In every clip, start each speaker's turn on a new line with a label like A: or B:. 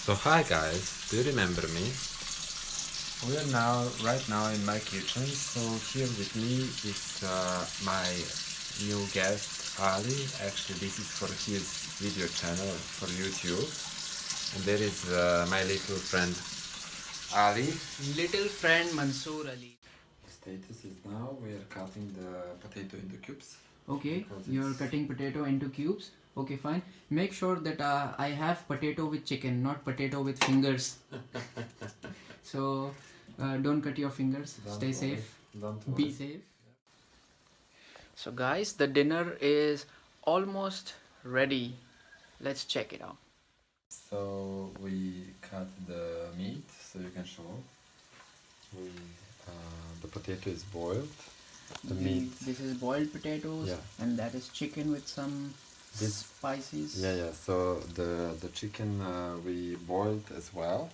A: So hi guys, do you remember me?
B: We are right now in my kitchen. So here with me is my new guest Ali. Actually, this is for his video channel for YouTube, and there is my little friend Ali.
C: Little friend Mansoor Ali.
B: Status is now we are cutting the potato into cubes.
C: Okay, you're cutting potato into cubes. Okay, fine. Make sure that I have potato with chicken, not potato with fingers. So don't cut your fingers. Stay safe. Be safe. So guys, the dinner is almost ready. Let's check it out.
B: So we cut the meat, so you can show. We the potato is boiled. The meat.
C: This is boiled potatoes,
B: Yeah.
C: and that is chicken with some spices.
B: Yeah. So the chicken we boiled as well,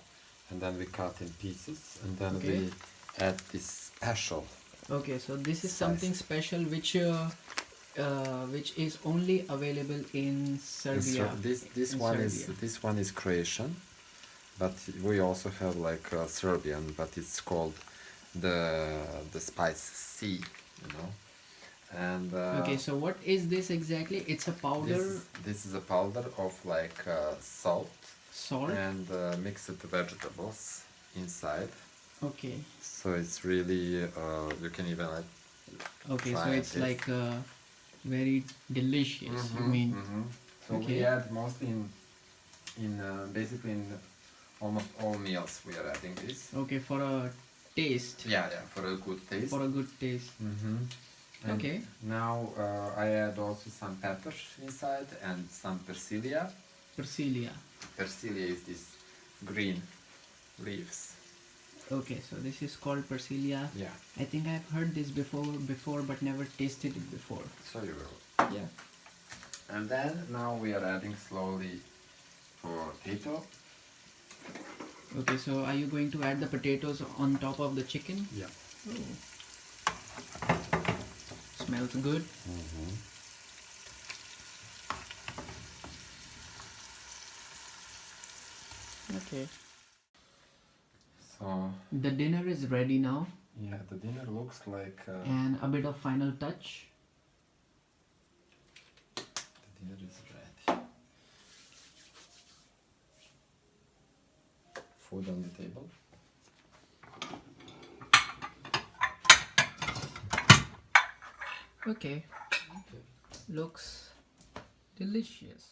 B: and then we cut in pieces, and then we add this special.
C: Okay, so this is something special which is only available in Serbia.
B: This one is Croatian, but we also have like Serbian, but it's called the spice C, you know. And
C: Okay, so what is this exactly? It's a powder.
B: This is a powder of like salt
C: Salt.
B: and mixed vegetables inside.
C: Okay.
B: So it's really you can even like.
C: Okay, so
B: try
C: it's
B: it.
C: like very delicious. You mean?
B: So
C: Okay.
B: we add mostly in basically in almost all meals we are adding this.
C: Okay, for a taste.
B: Yeah, for a good taste.
C: For a good taste.
B: And
C: Okay.
B: now I add also some pepper inside and some persilia.
C: Persilia.
B: Persilia is this green leaves.
C: Okay, so this is called persilia.
B: Yeah.
C: I think I've heard this before, but never tasted it before.
B: So you will.
C: Yeah.
B: And then now we are adding slowly potato.
C: Okay, so are you going to add the potatoes on top of the chicken?
B: Yeah.
C: Oh. Smells good. Okay.
B: So
C: The dinner is ready now,
B: yeah, the dinner looks like
C: and a bit of final touch.
B: the dinner is ready. Food on the table.
C: Okay. Looks delicious.